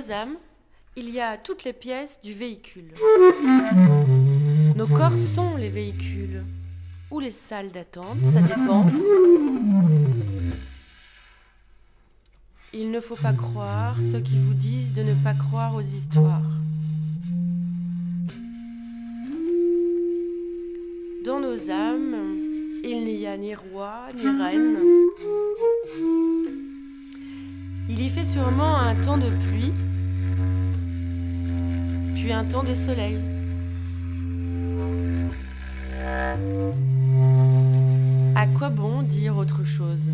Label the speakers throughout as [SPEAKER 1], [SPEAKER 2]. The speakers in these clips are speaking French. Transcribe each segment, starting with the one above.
[SPEAKER 1] nos âmes, il y a toutes les pièces du véhicule. Nos corps sont les véhicules, ou les salles d'attente, ça dépend. Il ne faut pas croire ceux qui vous disent de ne pas croire aux histoires. Dans nos âmes, il n'y a ni roi ni reine. Il y fait sûrement un temps de pluie, puis un temps de soleil. À quoi bon dire autre chose ?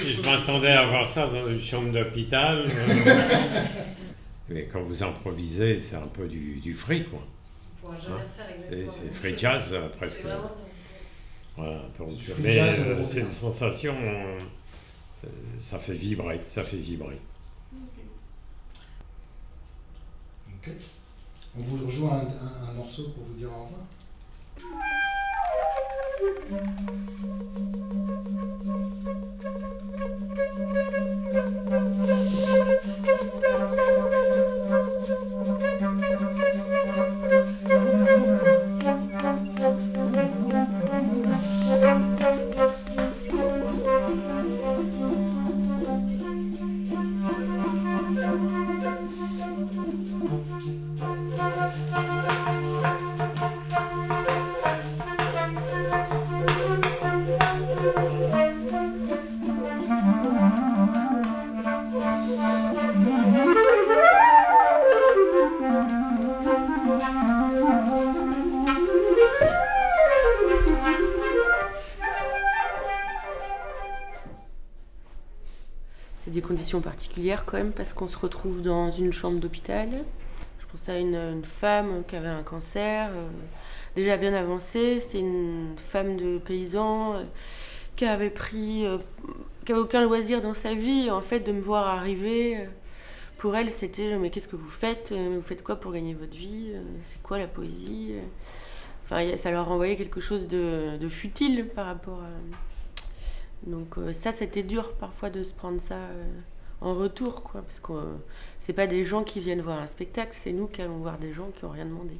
[SPEAKER 2] Si je m'attendais à voir ça dans une chambre d'hôpital, mais quand vous improvisez, c'est un peu du free, quoi.
[SPEAKER 3] On pourra jamais faire exactement.
[SPEAKER 2] C'est free jazz, presque.
[SPEAKER 3] Vraiment...
[SPEAKER 2] Voilà, donc, mais c'est une sensation, ça fait vibrer, ça fait vibrer.
[SPEAKER 4] Ok. On vous rejoint un morceau pour vous dire au revoir.
[SPEAKER 1] C'est des conditions particulières quand même parce qu'on se retrouve dans une chambre d'hôpital. Je pense à une femme qui avait un cancer déjà bien avancé. C'était une femme de paysan qui avait aucun loisir dans sa vie en fait de me voir arriver. Pour elle c'était mais qu'est-ce que vous faites ? Vous faites quoi pour gagner votre vie ? C'est quoi la poésie ? Enfin ça leur renvoyait quelque chose de futile par rapport à... Donc ça, c'était dur parfois de se prendre ça en retour, quoi, parce que c'est pas des gens qui viennent voir un spectacle, c'est nous qui allons voir des gens qui n'ont rien demandé.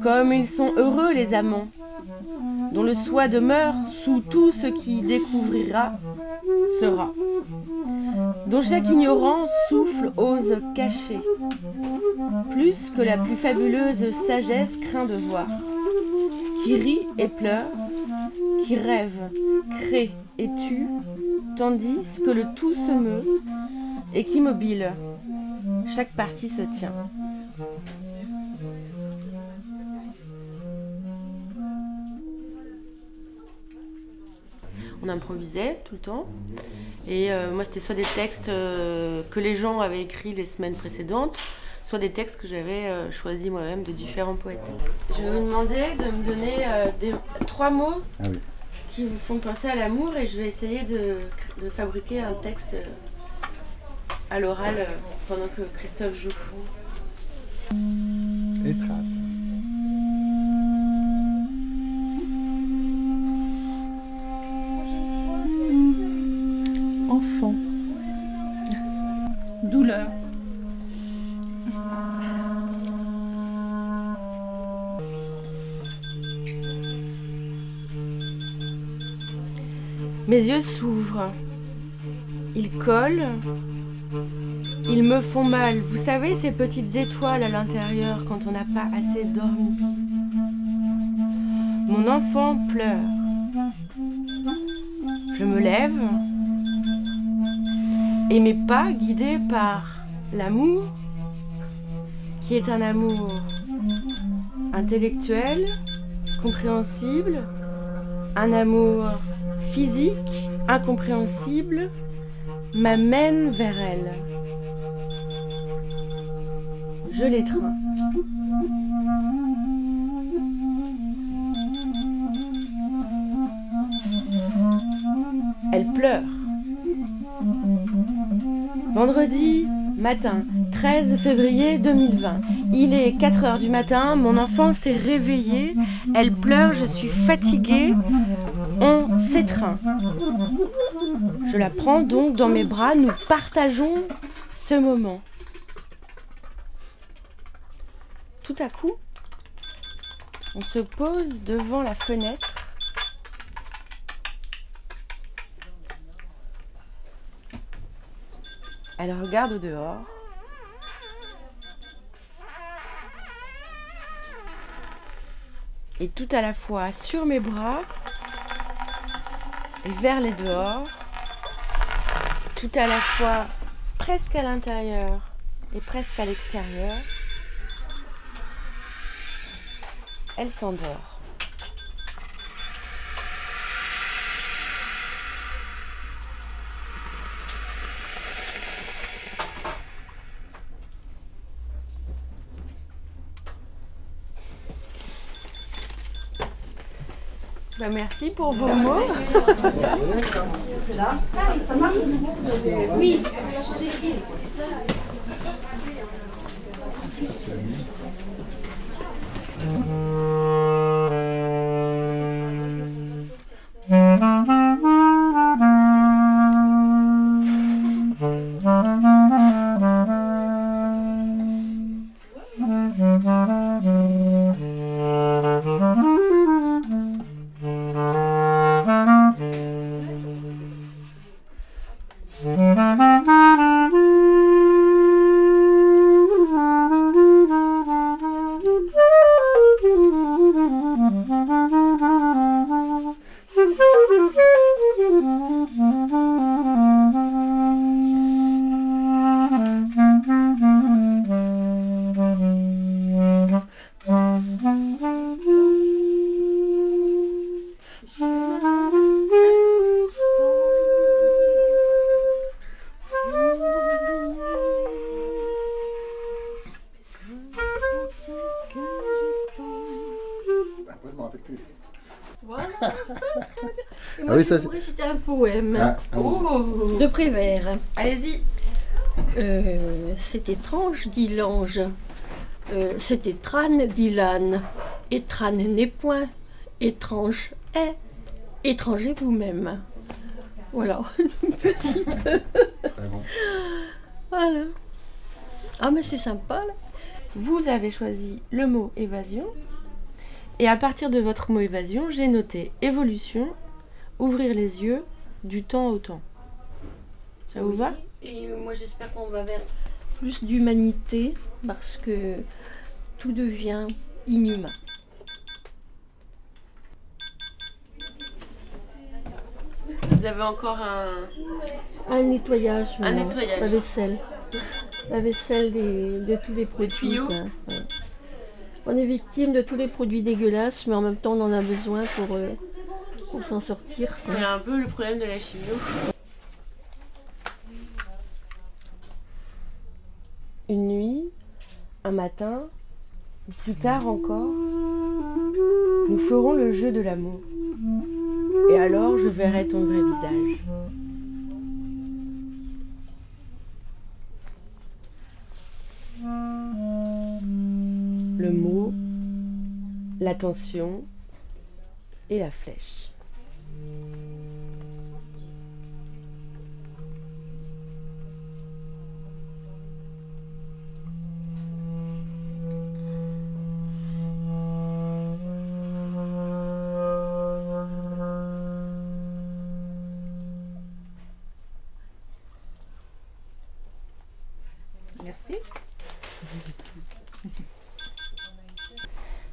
[SPEAKER 1] Comme ils sont heureux les amants, dont le soi demeure sous tout ce qui découvrira sera, dont chaque ignorant souffle ose cacher, plus que la plus fabuleuse sagesse craint de voir, qui rit et pleure, qui rêve, crée et tue, tandis que le tout se meut et qu'immobile, chaque partie se tient. On improvisait tout le temps et moi c'était soit des textes que les gens avaient écrits les semaines précédentes, soit des textes que j'avais choisis moi-même de différents poètes. Je vais vous demander de me donner 3 mots qui vous font penser à l'amour et je vais essayer de fabriquer un texte à l'oral pendant que Christophe joue.
[SPEAKER 4] Étrate.
[SPEAKER 5] Enfant. Douleur.
[SPEAKER 1] Mes yeux s'ouvrent. Ils collent. Ils me font mal. Vous savez, ces petites étoiles à l'intérieur quand on n'a pas assez dormi. Mon enfant pleure. Je me lève et mes pas, guidés par l'amour, qui est un amour intellectuel, compréhensible, un amour physique, incompréhensible, m'amène vers elle. Je l'étreins. Elle pleure. Vendredi matin, 13 février 2020. Il est 4 heures du matin, mon enfant s'est réveillé. Elle pleure, je suis fatiguée. On s'étreint. Je la prends donc dans mes bras, nous partageons ce moment. Tout à coup, on se pose devant la fenêtre. Elle regarde au dehors. Et tout à la fois sur mes bras et vers les dehors. Tout à la fois presque à l'intérieur et presque à l'extérieur. Elle s'endort. Ben merci pour vos mots.
[SPEAKER 3] Oui.
[SPEAKER 5] Et moi,
[SPEAKER 4] Ah oui,
[SPEAKER 5] je
[SPEAKER 4] ça,
[SPEAKER 5] vais vous réciter un poème de Prévert.
[SPEAKER 1] Allez-y.
[SPEAKER 5] C'est étrange, dit l'ange. C'est étrange, dit l'âne. Étrange n'est point, étrange est. Étranger vous-même. Voilà, une petite.
[SPEAKER 4] Très bon.
[SPEAKER 5] Voilà. Ah, mais c'est sympa, là.
[SPEAKER 1] Vous avez choisi le mot évasion. Et à partir de votre mot évasion, j'ai noté évolution, ouvrir les yeux, du temps au temps. Ça vous va ?
[SPEAKER 5] Et moi, j'espère qu'on va vers plus d'humanité parce que tout devient inhumain.
[SPEAKER 1] Vous avez encore
[SPEAKER 5] Un nettoyage.
[SPEAKER 1] Un
[SPEAKER 5] maintenant.
[SPEAKER 1] nettoyage.
[SPEAKER 5] La vaisselle. La vaisselle de tous les produits.
[SPEAKER 1] tuyaux.
[SPEAKER 5] quoi. Ouais. On est victime de tous les produits dégueulasses, mais en même temps, on en a besoin pour s'en sortir. quoi.
[SPEAKER 1] C'est un peu le problème de la chimio. Une nuit, un matin, ou plus tard encore, nous ferons le jeu de l'amour. Et alors je verrai ton vrai visage. Le mot, l'attention et la flèche.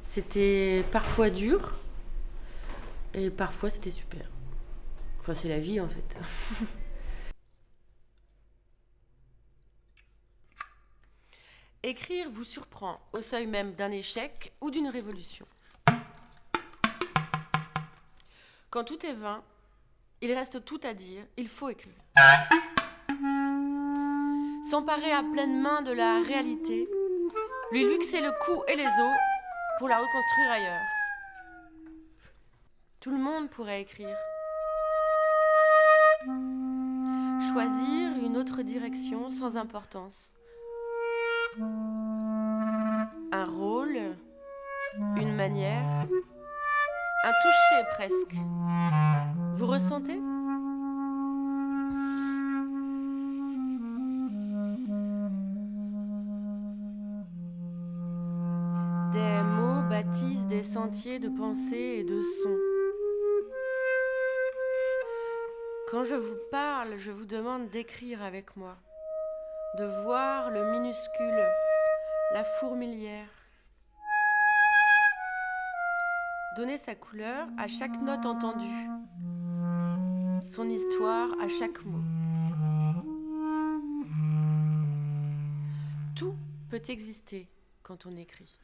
[SPEAKER 1] C'était parfois dur et parfois c'était super. Enfin, c'est la vie en fait. Écrire vous surprend au seuil même d'un échec ou d'une révolution. Quand tout est vain, il reste tout à dire, il faut écrire. S'emparer à pleine main de la réalité, lui luxer le cou et les os pour la reconstruire ailleurs. Tout le monde pourrait écrire. Choisir une autre direction sans importance. Un rôle, une manière, un toucher presque. Vous ressentez ? Des mots bâtissent des sentiers de pensée et de sons. Quand je vous parle, je vous demande d'écrire avec moi, de voir le minuscule, la fourmilière. Donner sa couleur à chaque note entendue, son histoire à chaque mot. Tout peut exister quand on écrit.